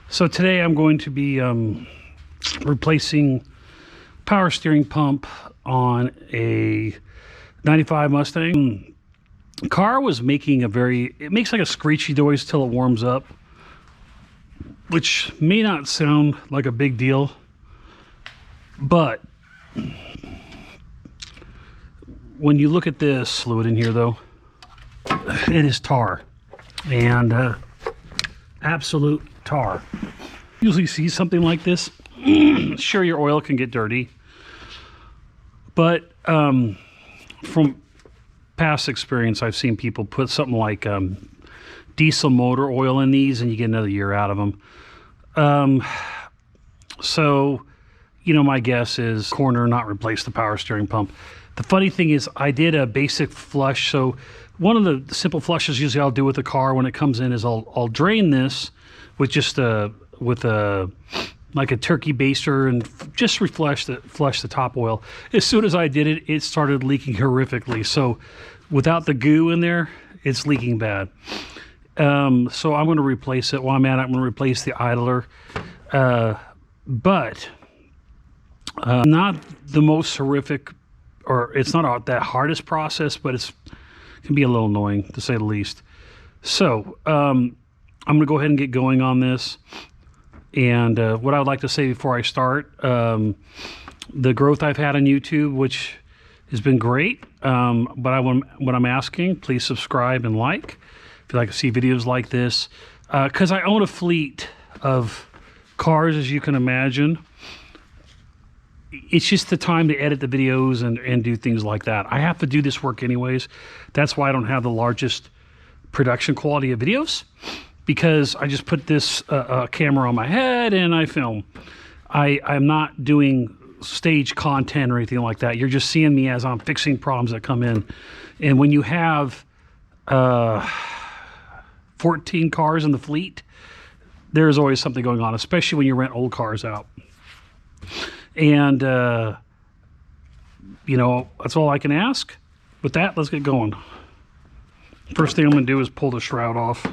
So today I'm going to be replacing power steering pump on a 95 Mustang. Car was making it makes like a screechy noise till it warms up, which may not sound like a big deal, but when you look at this fluid in here though, it is tar, and absolute tar. Usually see something like this, sure, your oil can get dirty, but from past experience I've seen people put something like diesel motor oil in these and you get another year out of them. So you know, my guess is corner, not replace the power steering pump. The funny thing is I did a basic flush. So one of the simple flushes usually I'll do with the car when it comes in is I'll drain this with just like a turkey baster and just flush the top oil. As soon as I did it, it started leaking horrifically. So without the goo in there, it's leaking bad. So I'm going to replace it. While I'm at it, I'm going to replace the idler. But not the most horrific, or it's not that hardest process, but it can be a little annoying to say the least. So I'm going to go ahead and get going on this. And what I would like to say before I start, the growth I've had on YouTube, which has been great, but what I'm asking, please subscribe and like if you'd like to see videos like this, because I own a fleet of cars, as you can imagine. It's just the time to edit the videos and do things like that. I have to do this work anyways. That's why I don't have the largest production quality of videos, because I just put this camera on my head and I film. I'm not doing stage content or anything like that. You're just seeing me as I'm fixing problems that come in. And when you have 14 cars in the fleet, there's always something going on, especially when you rent old cars out. And, you know, that's all I can ask. With that, let's get going. First thing I'm going to do is pull the shroud off.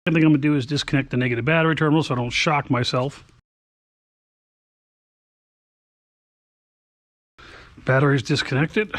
Second thing I'm going to do is disconnect the negative battery terminal so I don't shock myself. Battery's disconnected.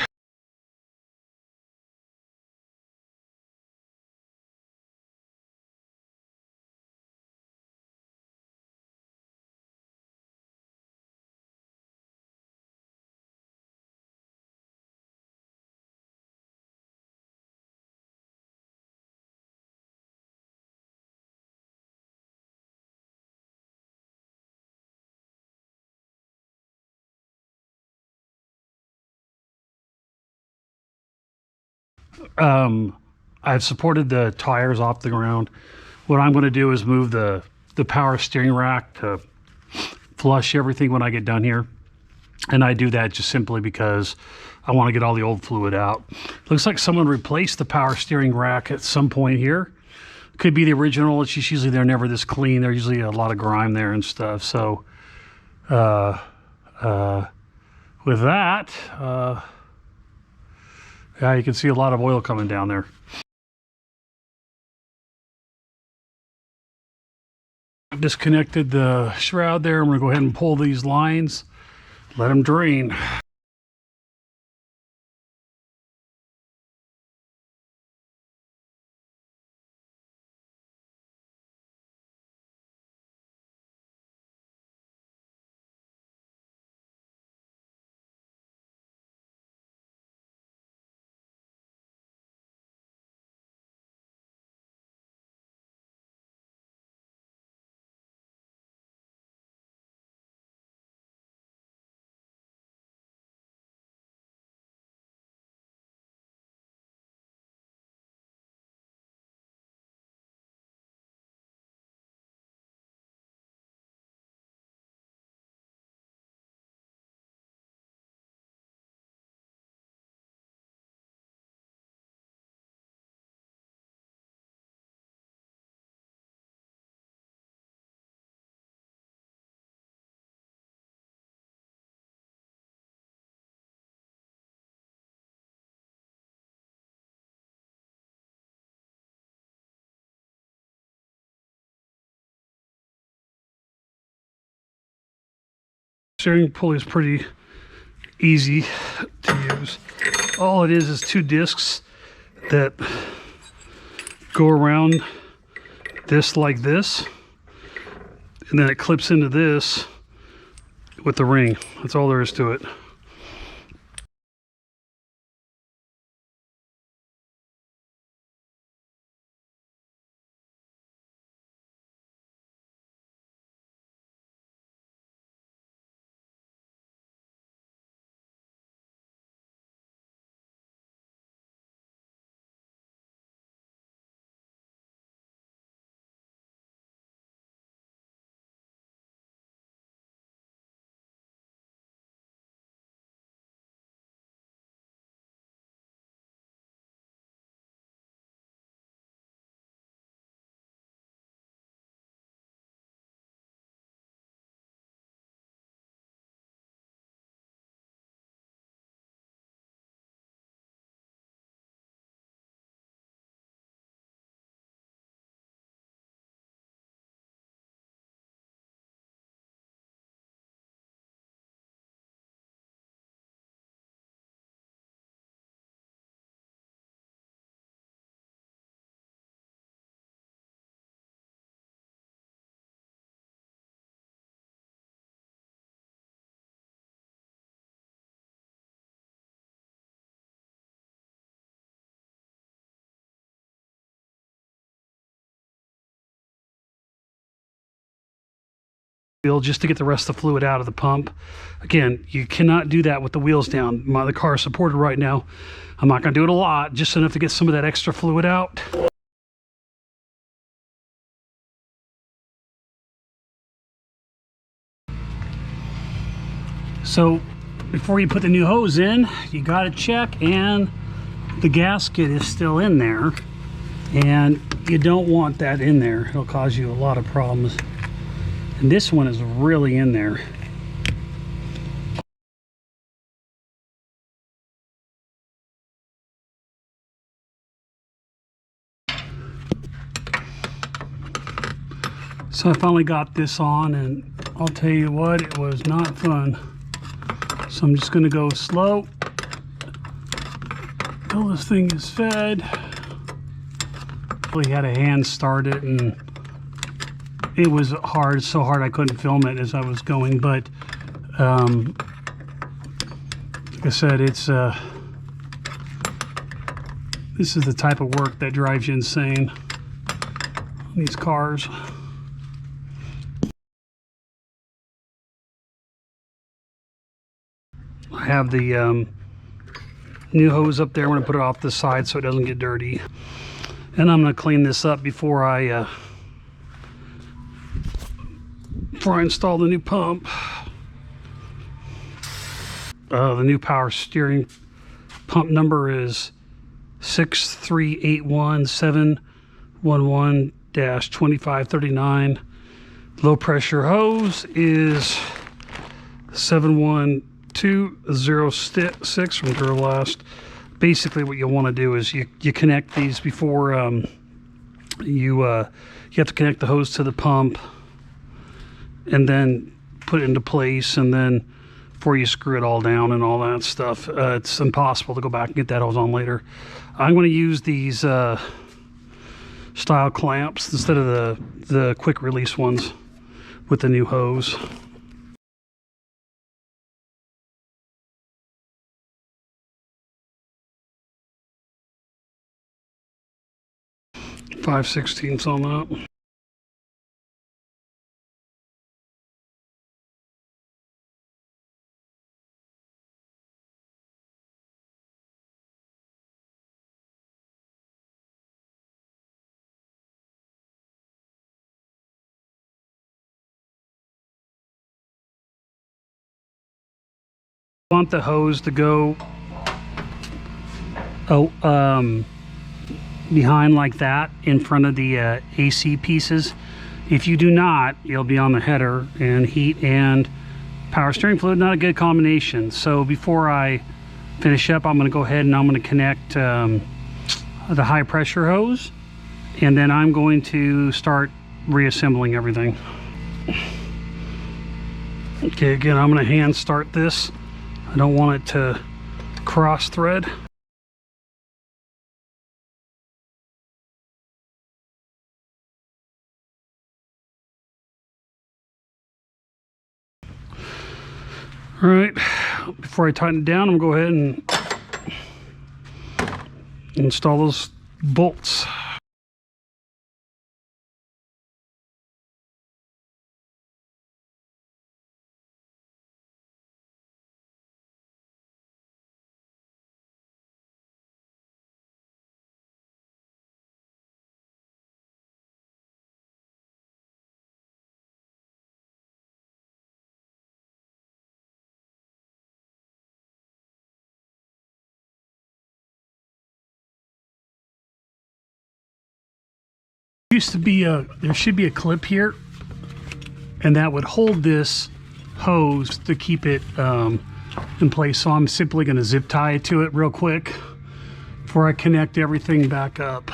I've supported the tires off the ground. What I'm going to do is move the power steering rack to flush everything when I get done here. And I do that just simply because I want to get all the old fluid out. Looks like someone replaced the power steering rack at some point here. Could be the original. It's just usually they're never this clean. There's usually a lot of grime there and stuff. So with that, yeah, you can see a lot of oil coming down there. I've disconnected the shroud there. I'm going to go ahead and pull these lines, let them drain. Steering pulley is pretty easy to use. All it is two discs that go around this like this, and then it clips into this with the ring. That's all there is to it. Just to get the rest of the fluid out of the pump. Again, you cannot do that with the wheels down. The car is supported right now. I'm not going to do it a lot, just enough to get some of that extra fluid out. So before you put the new hose in, you got to check, and the gasket is still in there, and you don't want that in there. It'll cause you a lot of problems. And this one is really in there. So I finally got this on, and I'll tell you what, it was not fun. So I'm just gonna go slow till this thing is fed. Really had a hand start it, and it was hard, so hard I couldn't film it as I was going, but like I said, it's this is the type of work that drives you insane on these cars. I have the new hose up there. I'm going to put it off the side so it doesn't get dirty, and I'm going to clean this up before I install the new pump. The new power steering pump number is 6381711-2539. Low pressure hose is 71206 from Duralast. Basically what you want to do is you connect these before you have to connect the hose to the pump, and then put it into place, and then before you screw it all down and all that stuff. It's impossible to go back and get that hose on later. I'm going to use these style clamps instead of the quick release ones with the new hose. .5/16 on that. Want the hose to go behind like that in front of the AC pieces. If you do not, you'll be on the header, and heat and power steering fluid, not a good combination. So before I finish up, I'm going to go ahead and I'm going to connect the high pressure hose, and then I'm going to start reassembling everything. Okay, again, I'm going to hand start this. I don't want it to cross thread. All right, before I tighten it down, I'm going to go ahead and install those bolts. Used to be there should be a clip here, and that would hold this hose to keep it in place. So I'm simply going to zip tie it to it real quick before I connect everything back up.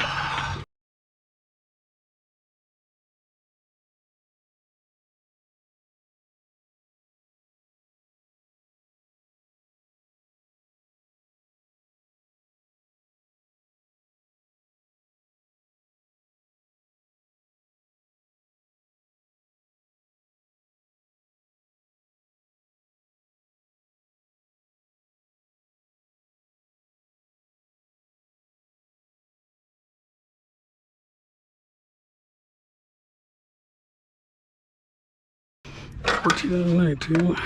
$14.92.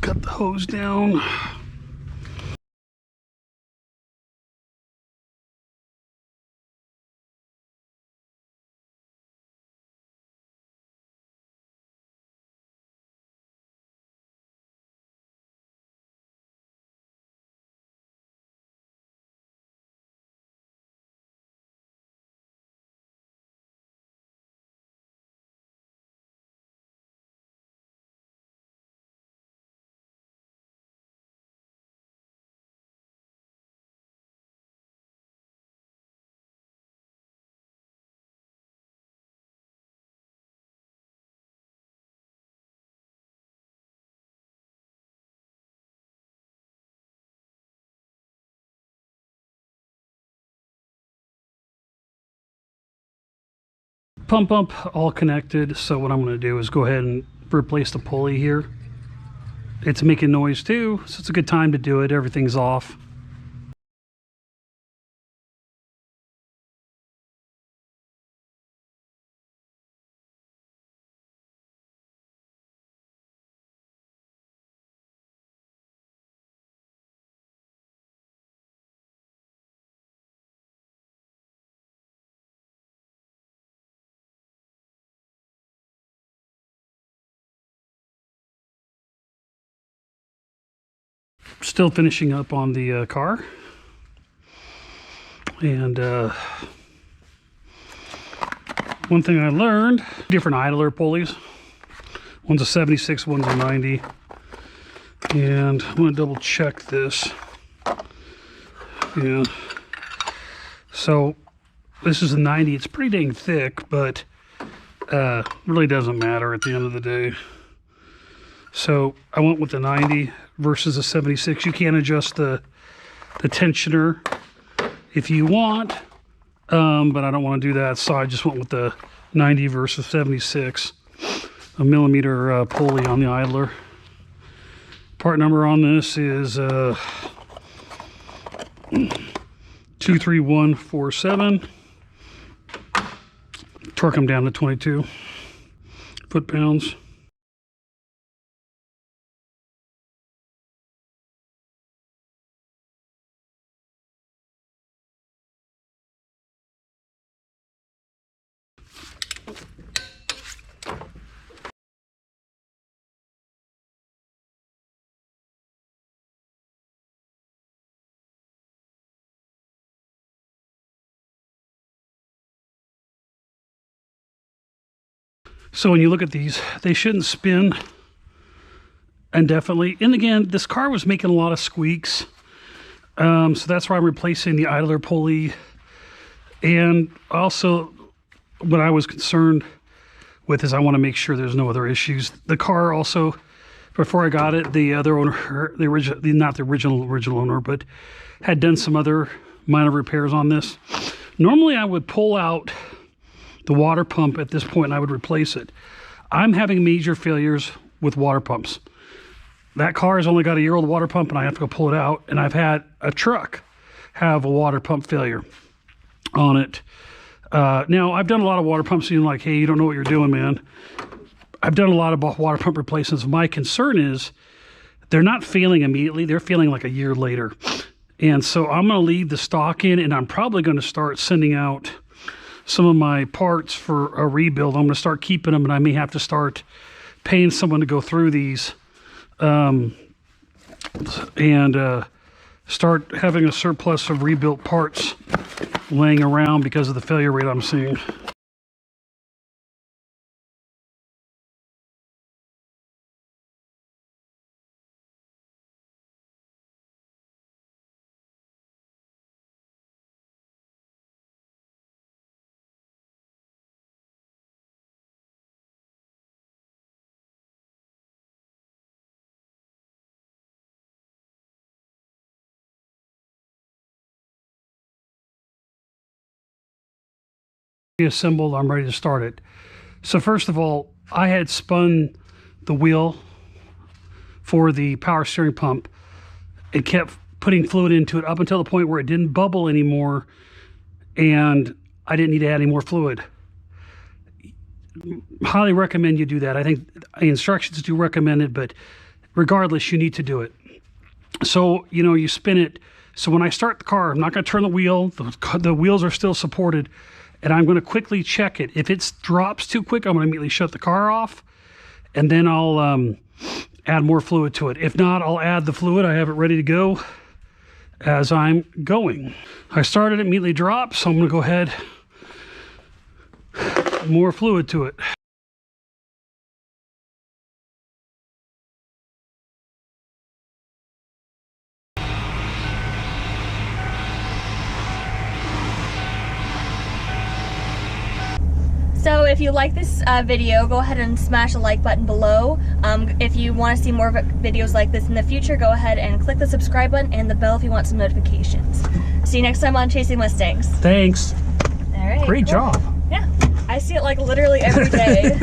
Cut the hose down. Pump all connected. So what I'm going to do is go ahead and replace the pulley here. It's making noise too, so it's a good time to do it. Everything's off. Still finishing up on the car. And one thing I learned, different idler pulleys. One's a 76, one's a 90. And I'm going to double check this. Yeah. So this is a 90. It's pretty dang thick, but really doesn't matter at the end of the day. So I went with the 90 versus a 76. You can adjust the tensioner if you want, but I don't want to do that. So I just went with the 90 versus 76. A millimeter pulley on the idler. Part number on this is 23147. Torque them down to 22 foot-pounds. So when you look at these, they shouldn't spin indefinitely. And again, this car was making a lot of squeaks. So that's why I'm replacing the idler pulley. And also, what I was concerned with is I want to make sure there's no other issues. The car also, before I got it, the other owner, not the original owner, but had done some other minor repairs on this. Normally I would pull out the water pump at this point and I would replace it. I'm having major failures with water pumps. That car has only got a year-old water pump and I have to go pull it out, and I've had a truck have a water pump failure on it. Now, I've done a lot of water pumps, and you're like, hey, you don't know what you're doing, man. I've done a lot of water pump replacements. My concern is they're not failing immediately. They're failing like a year later. And so I'm going to leave the stock in, and I'm probably going to start sending out some of my parts for a rebuild. I'm going to start keeping them, and I may have to start paying someone to go through these and start having a surplus of rebuilt parts laying around because of the failure rate I'm seeing. Reassembled, I'm ready to start it. So first of all, I had spun the wheel for the power steering pump and kept putting fluid into it up until the point where it didn't bubble anymore and I didn't need to add any more fluid. Highly recommend you do that. I think the instructions do recommend it, but regardless, you need to do it. So, you know, you spin it. So when I start the car, I'm not going to turn the wheel. The wheels are still supported. And I'm going to quickly check it. If it drops too quick, I'm going to immediately shut the car off. And then I'll add more fluid to it. If not, I'll add the fluid. I have it ready to go as I'm going. I started, it immediately dropped. So I'm going to go ahead, more fluid to it. So if you like this video, go ahead and smash the like button below. If you want to see more videos like this in the future, go ahead and click the subscribe button and the bell if you want some notifications. See you next time on Chasing Mustangs. Thanks. All right. Great job. Yeah, I see it like literally every day.